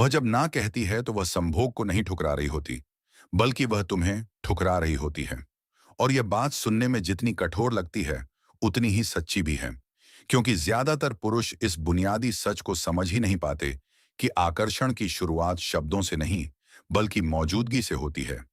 वह जब ना कहती है तो वह संभोग को नहीं ठुकरा रही होती, बल्कि वह तुम्हें ठुकरा रही होती है। और यह बात सुनने में जितनी कठोर लगती है, उतनी ही सच्ची भी है। क्योंकि ज्यादातर पुरुष इस बुनियादी सच को समझ ही नहीं पाते कि आकर्षण की शुरुआत शब्दों से नहीं, बल्कि मौजूदगी से होती है।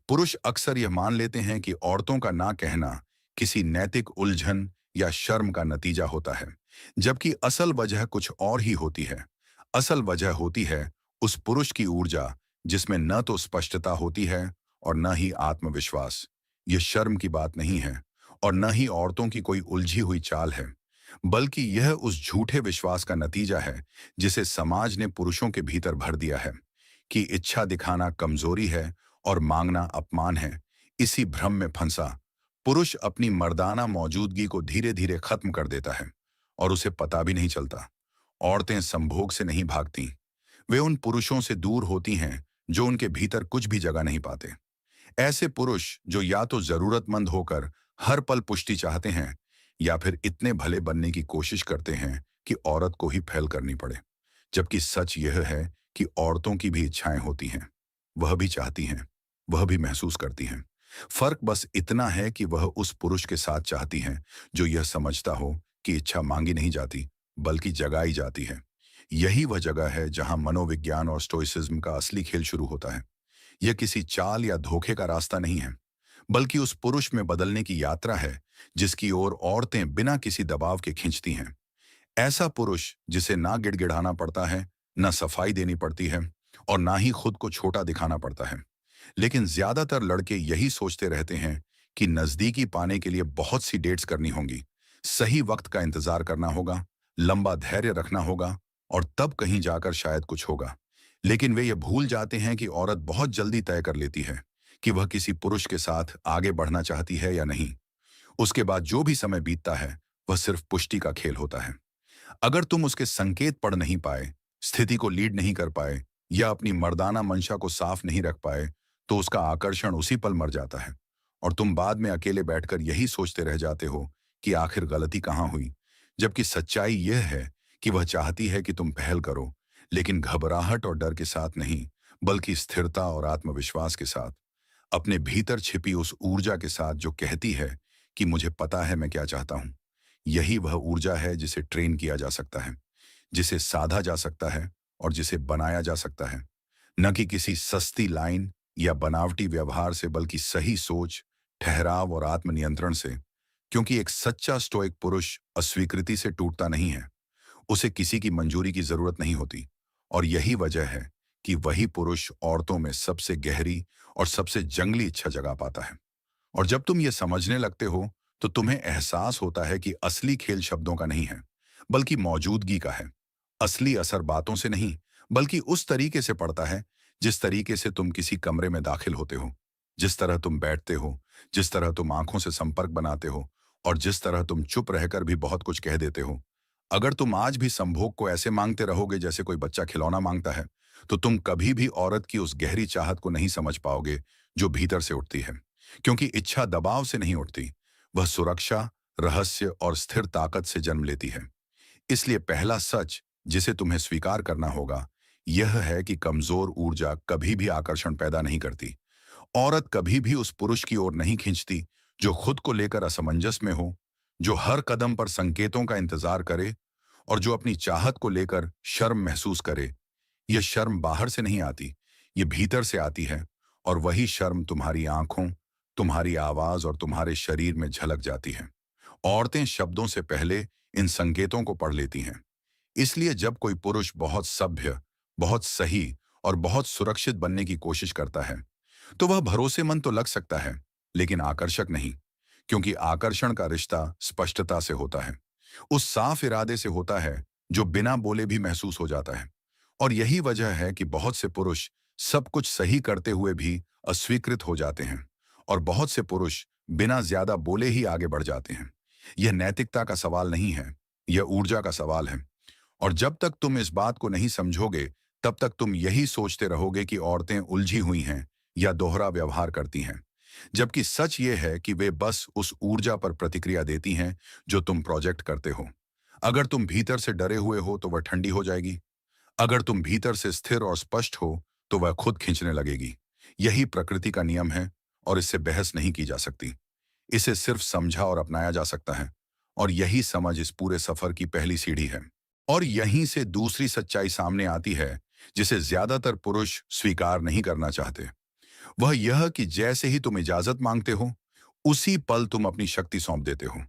पुरुष अक्सर यह मान लेते हैं कि औरतों का ना कहना किसी नैतिक उलझन या शर्म का नतीजा होता है, जबकि असल वजह कुछ और ही होती है। असल वजह होती है उस पुरुष की ऊर्जा जिसमें न तो स्पष्टता होती है और न ही आत्मविश्वास। ये शर्म की बात नहीं है और न ही औरतों की कोई उलझी हुई चाल है, बल्कि यह उस झूठे विश्वास का नतीजा है जिसे समाज ने पुरुषों के भीतर भर दिया है कि इच्छा दिखाना कमजोरी है और मांगना अपमान है। इसी भ्रम में फंसा पुरुष अपनी मर्दाना मौजूदगी को धीरे धीरे खत्म कर देता है और उसे पता भी नहीं चलता। औरतें संभोग से नहीं भागती, वे उन पुरुषों से दूर होती हैं जो उनके भीतर कुछ भी जगह नहीं पाते। ऐसे पुरुष जो या तो जरूरतमंद होकर हर पल पुष्टि चाहते हैं या फिर इतने भले बनने की कोशिश करते हैं कि औरत को ही फैल करनी पड़े। जबकि सच यह है कि औरतों की भी इच्छाएं होती हैं, वह भी चाहती हैं, वह भी महसूस करती हैं। फर्क बस इतना है कि वह उस पुरुष के साथ चाहती हैं जो यह समझता हो कि इच्छा मांगी नहीं जाती, बल्कि जगाई जाती है। यही वह जगह है जहां मनोविज्ञान और स्टोइसिज्म का असली खेल शुरू होता है। यह किसी चाल या धोखे का रास्ता नहीं है, बल्कि उस पुरुष में बदलने की यात्रा है जिसकी ओर औरतें बिना किसी दबाव के खींचती हैं। ऐसा पुरुष जिसे ना गिड़गिड़ाना पड़ता है, ना सफाई देनी पड़ती है और ना ही खुद को छोटा दिखाना पड़ता है। लेकिन ज्यादातर लड़के यही सोचते रहते हैं कि नजदीकी पाने के लिए बहुत सी डेट्स करनी होंगी, सही वक्त का इंतजार करना होगा, लंबा धैर्य रखना होगा और तब कहीं जाकर शायद कुछ होगा। लेकिन वे ये भूल जाते हैं कि औरत बहुत जल्दी तय कर लेती है कि वह किसी पुरुष के साथ आगे बढ़ना चाहती है या नहीं। उसके बाद जो भी समय बीतता है वह सिर्फ पुष्टि का खेल होता है। अगर तुम उसके संकेत पढ़ नहीं पाए, स्थिति को लीड नहीं कर पाए या अपनी मर्दाना मंशा को साफ नहीं रख पाए, तो उसका आकर्षण उसी पल मर जाता है और तुम बाद में अकेले बैठकर यही सोचते रह जाते हो कि आखिर गलती कहाँ हुई। जबकि सच्चाई यह है कि वह चाहती है कि तुम पहल करो, लेकिन घबराहट और डर के साथ नहीं, बल्कि स्थिरता और आत्मविश्वास के साथ। अपने भीतर छिपी उस ऊर्जा के साथ जो कहती है कि मुझे पता है मैं क्या चाहता हूं। यही वह ऊर्जा है जिसे ट्रेन किया जा सकता है, जिसे साधा जा सकता है और जिसे बनाया जा सकता है। न कि किसी सस्ती लाइन या बनावटी व्यवहार से, बल्कि सही सोच, ठहराव और आत्मनियंत्रण से। क्योंकि एक सच्चा स्टोइक पुरुष अस्वीकृति से टूटता नहीं है, उसे किसी की मंजूरी की जरूरत नहीं होती। और यही वजह है कि वही पुरुष औरतों में सबसे गहरी और सबसे जंगली इच्छा जगा पाता है। और जब तुम ये समझने लगते हो तो तुम्हें एहसास होता है कि असली खेल शब्दों का नहीं है, बल्कि मौजूदगी का है। असली असर बातों से नहीं, बल्कि उस तरीके से पड़ता है जिस तरीके से तुम किसी कमरे में दाखिल होते हो, जिस तरह तुम बैठते हो, जिस तरह तुम आंखों से संपर्क बनाते हो और जिस तरह तुम चुप रहकर भी बहुत कुछ कह देते हो। अगर तुम आज भी संभोग को ऐसे मांगते रहोगे जैसे कोई बच्चा खिलौना मांगता है, तो तुम कभी भी औरत की उस गहरी चाहत को नहीं समझ पाओगे जो भीतर से उठती है। क्योंकि इच्छा दबाव से नहीं उठती, वह सुरक्षा, रहस्य और स्थिर ताकत से जन्म लेती है। इसलिए पहला सच जिसे तुम्हें स्वीकार करना होगा यह है कि कमजोर ऊर्जा कभी भी आकर्षण पैदा नहीं करती। औरत कभी भी उस पुरुष की ओर नहीं खींचती जो खुद को लेकर असमंजस में हो, जो हर कदम पर संकेतों का इंतजार करे और जो अपनी चाहत को लेकर शर्म महसूस करे। यह शर्म बाहर से नहीं आती, ये भीतर से आती है। और वही शर्म तुम्हारी आंखों, तुम्हारी आवाज और तुम्हारे शरीर में झलक जाती है। औरतें शब्दों से पहले इन संकेतों को पढ़ लेती हैं। इसलिए जब कोई पुरुष बहुत सभ्य, बहुत सही और बहुत सुरक्षित बनने की कोशिश करता है, तो वह भरोसेमंद तो लग सकता है, लेकिन आकर्षक नहीं। क्योंकि आकर्षण का रिश्ता स्पष्टता से होता है, उस साफ इरादे से होता है जो बिना बोले भी महसूस हो जाता है। और यही वजह है कि बहुत से पुरुष सब कुछ सही करते हुए भी अस्वीकृत हो जाते हैं और बहुत से पुरुष बिना ज्यादा बोले ही आगे बढ़ जाते हैं। यह नैतिकता का सवाल नहीं है, यह ऊर्जा का सवाल है। और जब तक तुम इस बात को नहीं समझोगे, तब तक तुम यही सोचते रहोगे कि औरतें उलझी हुई हैं या दोहरा व्यवहार करती हैं। जबकि सच ये है कि वे बस उस ऊर्जा पर प्रतिक्रिया देती हैं जो तुम प्रोजेक्ट करते हो। अगर तुम भीतर से डरे हुए हो तो वह ठंडी हो जाएगी। अगर तुम भीतर से स्थिर और स्पष्ट हो तो वह खुद खींचने लगेगी। यही प्रकृति का नियम है और इससे बहस नहीं की जा सकती। इसे सिर्फ समझा और अपनाया जा सकता है, और यही समझ इस पूरे सफर की पहली सीढ़ी है। और यहीं से दूसरी सच्चाई सामने आती है, जिसे ज्यादातर पुरुष स्वीकार नहीं करना चाहते। वह यह कि जैसे ही तुम इजाजत मांगते हो, उसी पल तुम अपनी शक्ति सौंप देते हो।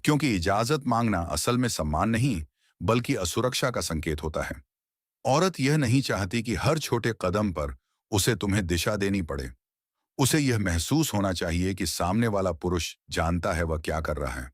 क्योंकि इजाजत मांगना असल में सम्मान नहीं, बल्कि असुरक्षा का संकेत होता है। औरत यह नहीं चाहती कि हर छोटे कदम पर उसे तुम्हें दिशा देनी पड़े। उसे यह महसूस होना चाहिए कि सामने वाला पुरुष जानता है वह क्या कर रहा है।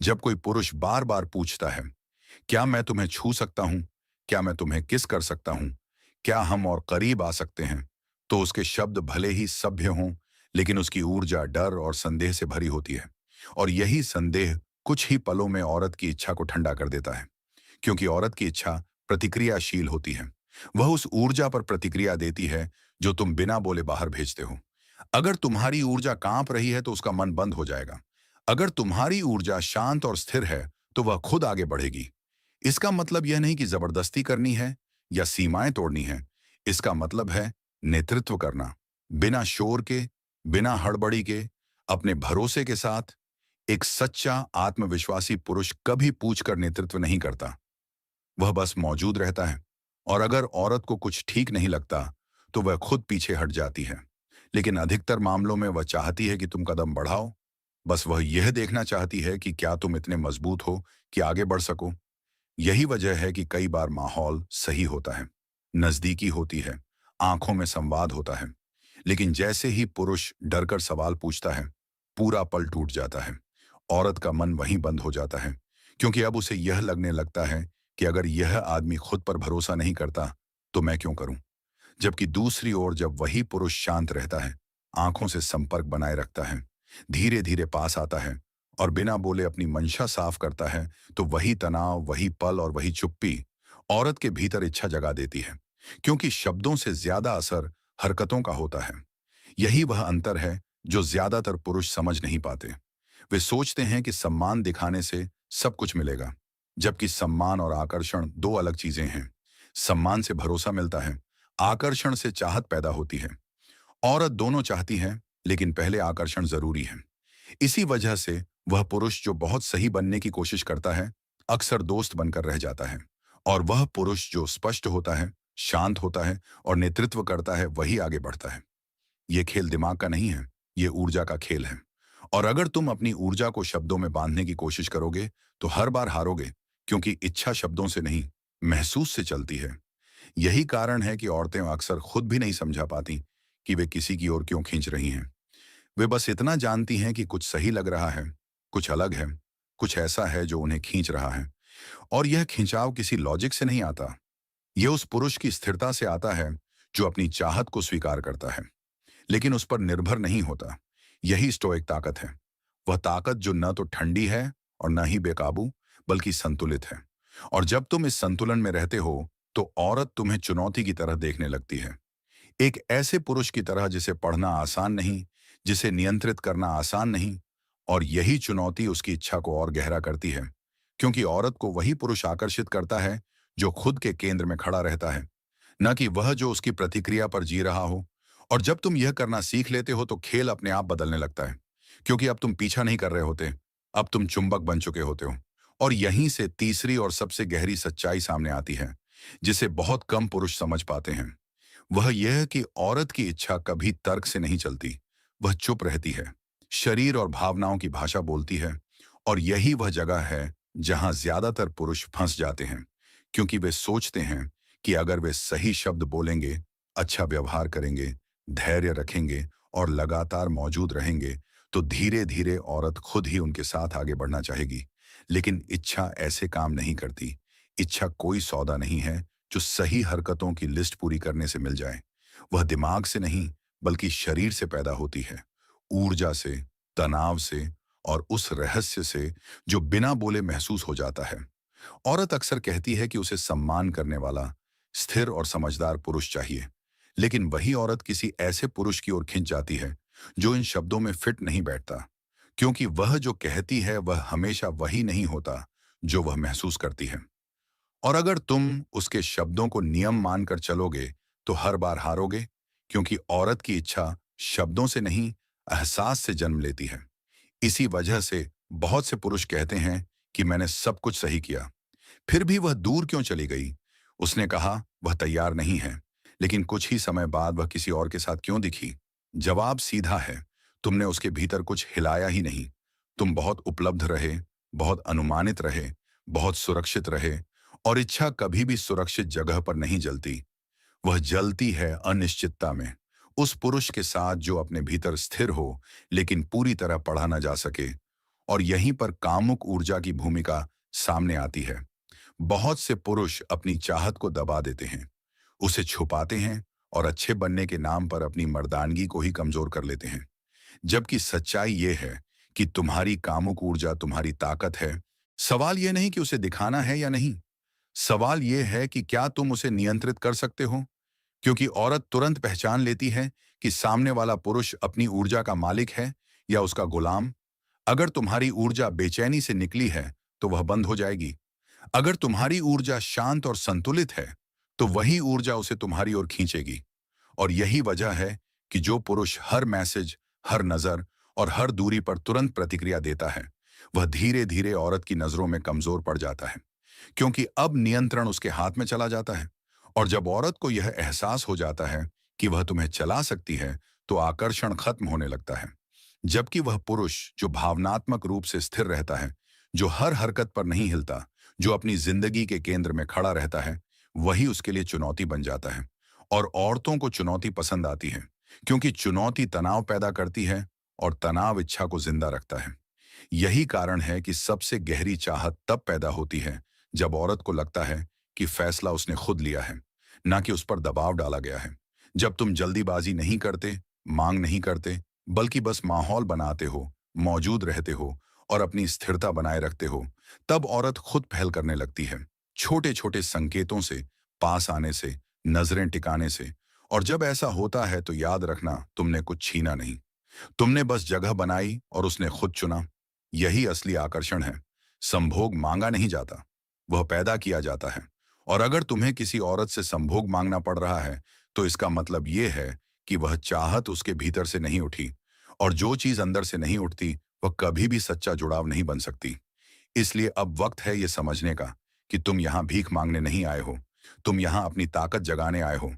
जब कोई पुरुष बार बार पूछता है, क्या मैं तुम्हें छू सकता हूं, क्या मैं तुम्हें किस कर सकता हूं, क्या हम और करीब आ सकते हैं, तो उसके शब्द भले ही सभ्य हों, लेकिन उसकी ऊर्जा डर और संदेह से भरी होती है। और यही संदेह कुछ ही पलों में औरत की इच्छा को ठंडा कर देता है। क्योंकि औरत की इच्छा प्रतिक्रियाशील होती है। वह उस ऊर्जा पर प्रतिक्रिया देती है जो तुम बिना बोले बाहर भेजते हो। अगर तुम्हारी ऊर्जा कांप रही है तो उसका मन बंद हो जाएगा। अगर तुम्हारी ऊर्जा शांत और स्थिर है तो वह खुद आगे बढ़ेगी। इसका मतलब यह नहीं कि जबरदस्ती करनी है या सीमाएं तोड़नी है। इसका मतलब है नेतृत्व करना, बिना शोर के, बिना हड़बड़ी के, अपने भरोसे के साथ। एक सच्चा आत्मविश्वासी पुरुष कभी पूछकर नेतृत्व नहीं करता, वह बस मौजूद रहता है। और अगर औरत को कुछ ठीक नहीं लगता तो वह खुद पीछे हट जाती है। लेकिन अधिकतर मामलों में वह चाहती है कि तुम कदम बढ़ाओ। बस वह यह देखना चाहती है कि क्या तुम इतने मजबूत हो कि आगे बढ़ सको। यही वजह है कि कई बार माहौल सही होता है, नजदीकी होती है, आंखों में संवाद होता है, लेकिन जैसे ही पुरुष डरकर सवाल पूछता है, पूरा पल टूट जाता है। औरत का मन वहीं बंद हो जाता है, क्योंकि अब उसे यह लगने लगता है कि अगर यह आदमी खुद पर भरोसा नहीं करता तो मैं क्यों करूं। जबकि दूसरी ओर जब वही पुरुष शांत रहता है, आंखों से संपर्क बनाए रखता है, धीरे धीरे पास आता है और बिना बोले अपनी मंशा साफ करता है, तो वही तनाव, वही पल और वही चुप्पी औरत के भीतर इच्छा जगा देती है। क्योंकि शब्दों से ज्यादा असर हरकतों का होता है। यही वह अंतर है जो ज्यादातर पुरुष समझ नहीं पाते। वे सोचते हैं कि सम्मान दिखाने से सब कुछ मिलेगा, जबकि सम्मान और आकर्षण दो अलग चीजें हैं। सम्मान से भरोसा मिलता है, आकर्षण से चाहत पैदा होती है। औरत दोनों चाहती है, लेकिन पहले आकर्षण जरूरी है। इसी वजह से वह पुरुष जो बहुत सही बनने की कोशिश करता है, अक्सर दोस्त बनकर रह जाता है। और वह पुरुष जो स्पष्ट होता है, शांत होता है और नेतृत्व करता है, वही आगे बढ़ता है। ये खेल दिमाग का नहीं है, ये ऊर्जा का खेल है। और अगर तुम अपनी ऊर्जा को शब्दों में बांधने की कोशिश करोगे तो हर बार हारोगे, क्योंकि इच्छा शब्दों से नहीं, महसूस से चलती है। यही कारण है कि औरतें अक्सर खुद भी नहीं समझा पाती कि वे किसी की ओर क्यों खींच रही हैं। वे बस इतना जानती हैं कि कुछ सही लग रहा है, कुछ अलग है, कुछ ऐसा है जो उन्हें खींच रहा है। और यह खिंचाव किसी लॉजिक से नहीं आता। यह उस पुरुष की स्थिरता से आता है जो अपनी चाहत को स्वीकार करता है, लेकिन उस पर निर्भर नहीं होता। यही स्टोइक ताकत है। वह ताकत जो न तो ठंडी है और न ही बेकाबू, बल्कि संतुलित है। और जब तुम इस संतुलन में रहते हो तो औरत तुम्हें चुनौती की तरह देखने लगती है। एक ऐसे पुरुष की तरह जिसे पढ़ना आसान नहीं, जिसे नियंत्रित करना आसान नहीं। और यही चुनौती उसकी इच्छा को और गहरा करती है, क्योंकि औरत को वही पुरुष आकर्षित करता है जो खुद के केंद्र में खड़ा रहता है, न कि वह जो उसकी प्रतिक्रिया पर जी रहा हो। और जब तुम यह करना सीख लेते हो तो खेल अपने आप बदलने लगता है, क्योंकि अब तुम पीछा नहीं कर रहे होते, अब तुम चुंबक बन चुके होते हो। और यहीं से तीसरी और सबसे गहरी सच्चाई सामने आती है, जिसे बहुत कम पुरुष समझ पाते हैं। वह यह कि औरत की इच्छा कभी तर्क से नहीं चलती, वह चुप रहती है, शरीर और भावनाओं की भाषा बोलती है। और यही वह जगह है जहां ज्यादातर पुरुष फंस जाते हैं, क्योंकि वे सोचते हैं कि अगर वे सही शब्द बोलेंगे, अच्छा व्यवहार करेंगे, धैर्य रखेंगे और लगातार मौजूद रहेंगे, तो धीरे धीरे औरत खुद ही उनके साथ आगे बढ़ना चाहेगी। लेकिन इच्छा ऐसे काम नहीं करती। इच्छा कोई सौदा नहीं है जो सही हरकतों की लिस्ट पूरी करने से मिल जाए। वह दिमाग से नहीं, बल्कि शरीर से पैदा होती है, ऊर्जा से, तनाव से और उस रहस्य से जो बिना बोले महसूस हो जाता है। औरत अक्सर कहती है कि उसे सम्मान करने वाला, स्थिर और समझदार पुरुष चाहिए। लेकिन वही औरत किसी ऐसे पुरुष की ओर खिंच जाती है जो इन शब्दों में फिट नहीं बैठता, क्योंकि वह जो कहती है वह हमेशा वही नहीं होता जो वह महसूस करती है। और अगर तुम उसके शब्दों को नियम मानकर चलोगे तो हर बार हारोगे, क्योंकि औरत की इच्छा शब्दों से नहीं, एहसास से जन्म लेती है। इसी वजह से बहुत से पुरुष कहते हैं कि मैंने सब कुछ सही किया, फिर भी वह दूर क्यों चली गई। उसने कहा वह तैयार नहीं है, लेकिन कुछ ही समय बाद वह किसी और के साथ क्यों दिखी। जवाब सीधा है, तुमने उसके भीतर कुछ हिलाया ही नहीं। तुम बहुत उपलब्ध रहे, बहुत अनुमानित रहे, बहुत सुरक्षित रहे, और इच्छा कभी भी सुरक्षित जगह पर नहीं जलती। वह जलती है अनिश्चितता में, उस पुरुष के साथ जो अपने भीतर स्थिर हो लेकिन पूरी तरह पढ़ा न जा सके। और यहीं पर कामुक ऊर्जा की भूमिका सामने आती है। बहुत से पुरुष अपनी चाहत को दबा देते हैं, उसे छुपाते हैं और अच्छे बनने के नाम पर अपनी मर्दानगी को ही कमजोर कर लेते हैं। जबकि सच्चाई यह है कि तुम्हारी कामुक ऊर्जा तुम्हारी ताकत है। सवाल यह नहीं कि उसे दिखाना है या नहीं, सवाल यह है कि क्या तुम उसे नियंत्रित कर सकते हो। क्योंकि औरत तुरंत पहचान लेती है कि सामने वाला पुरुष अपनी ऊर्जा का मालिक है या उसका गुलाम। अगर तुम्हारी ऊर्जा बेचैनी से निकली है तो वह बंद हो जाएगी। अगर तुम्हारी ऊर्जा शांत और संतुलित है तो वही ऊर्जा उसे तुम्हारी ओर खींचेगी। और यही वजह है कि जो पुरुष हर मैसेज, हर नजर और हर दूरी पर तुरंत प्रतिक्रिया देता है, वह धीरे धीरे औरत की नजरों में कमजोर पड़ जाता है, क्योंकि अब नियंत्रण उसके हाथ में चला जाता है। और जब औरत को यह एहसास हो जाता है कि वह तुम्हें चला सकती है, तो आकर्षण खत्म होने लगता है। जबकि वह पुरुष जो भावनात्मक रूप से स्थिर रहता है, जो हर हरकत पर नहीं हिलता, जो अपनी जिंदगी के केंद्र में खड़ा रहता है, वही उसके लिए चुनौती बन जाता है। और औरतों को चुनौती पसंद आती है, क्योंकि चुनौती तनाव पैदा करती है और तनाव इच्छा को जिंदा रखता है। यही कारण है कि सबसे गहरी चाहत तब पैदा होती है जब औरत को लगता है कि फैसला उसने खुद लिया है, ना कि उस पर दबाव डाला गया है। जब तुम जल्दीबाजी नहीं करते, मांग नहीं करते, बल्कि बस माहौल बनाते हो, मौजूद रहते हो और अपनी स्थिरता बनाए रखते हो, तब औरत खुद पहल करने लगती है। छोटे छोटे संकेतों से, पास आने से, नजरें टिकाने से। और जब ऐसा होता है तो याद रखना, तुमने कुछ छीना नहीं, तुमने बस जगह बनाई और उसने खुद चुना। यही असली आकर्षण है। संभोग मांगा नहीं जाता, वह पैदा किया जाता है। और अगर तुम्हें किसी औरत से संभोग मांगना पड़ रहा है तो इसका मतलब यह है कि वह चाहत उसके भीतर से नहीं उठी। और जो चीज अंदर से नहीं उठती वह कभी भी सच्चा जुड़ाव नहीं बन सकती। इसलिए अब वक्त है यह समझने का कि तुम यहां भीख मांगने नहीं आए हो, तुम यहां अपनी ताकत जगाने आए हो।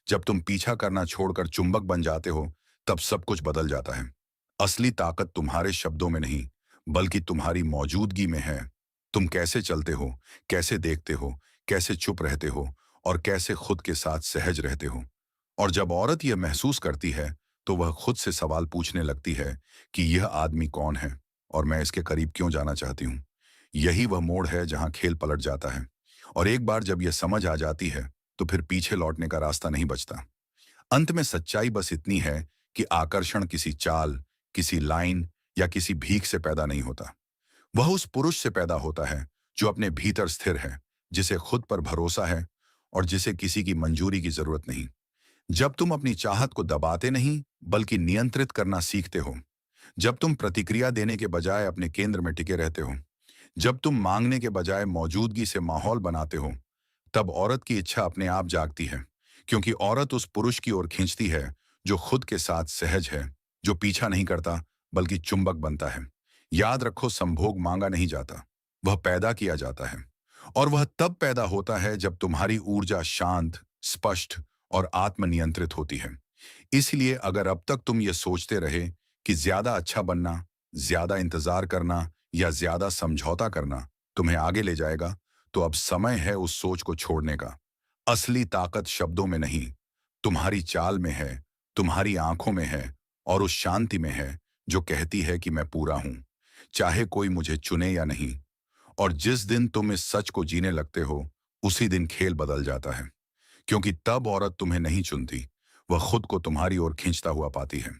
जब तुम पीछा करना छोड़कर चुंबक बन जाते हो, तब सब कुछ बदल जाता है। असली ताकत तुम्हारे शब्दों में नहीं, बल्कि तुम्हारी मौजूदगी में है। तुम कैसे चलते हो, कैसे देखते हो, कैसे चुप रहते हो और कैसे खुद के साथ सहज रहते हो। और जब औरत यह महसूस करती है तो वह खुद से सवाल पूछने लगती है कि यह आदमी कौन है और मैं इसके करीब क्यों जाना चाहती हूँ। यही वह मोड़ है जहां खेल पलट जाता है। और एक बार जब यह समझ आ जाती है तो फिर पीछे लौटने का रास्ता नहीं बचता। अंत में सच्चाई बस इतनी है कि आकर्षण किसी चाल, किसी लाइन या किसी भीख से पैदा नहीं होता। वह उस पुरुष से पैदा होता है जो अपने भीतर स्थिर है, जिसे खुद पर भरोसा है और जिसे किसी की मंजूरी की जरूरत नहीं। जब तुम अपनी चाहत को दबाते नहीं बल्कि नियंत्रित करना सीखते हो, जब तुम प्रतिक्रिया देने के बजाय अपने केंद्र में टिके रहते हो, जब तुम मांगने के बजाय मौजूदगी से माहौल बनाते हो, तब औरत की इच्छा अपने आप जागती है। क्योंकि औरत उस पुरुष की ओर खींचती है जो खुद के साथ सहज है, जो पीछा नहीं करता बल्कि चुंबक बनता है। याद रखो, संभोग मांगा नहीं जाता, वह पैदा किया जाता है। और वह तब पैदा होता है जब तुम्हारी ऊर्जा शांत, स्पष्ट और आत्मनियंत्रित होती है। इसलिए अगर अब तक तुम ये सोचते रहे कि ज्यादा अच्छा बनना, ज्यादा इंतजार करना या ज्यादा समझौता करना तुम्हें आगे ले जाएगा, तो अब समय है उस सोच को छोड़ने का। असली ताकत शब्दों में नहीं, तुम्हारी चाल में है, तुम्हारी आंखों में है और उस शांति में है जो कहती है कि मैं पूरा हूं, चाहे कोई मुझे चुने या नहीं। और जिस दिन तुम इस सच को जीने लगते हो, उसी दिन खेल बदल जाता है। क्योंकि तब औरत तुम्हें नहीं चुनती, वह खुद को तुम्हारी ओर खींचता हुआ पाती है।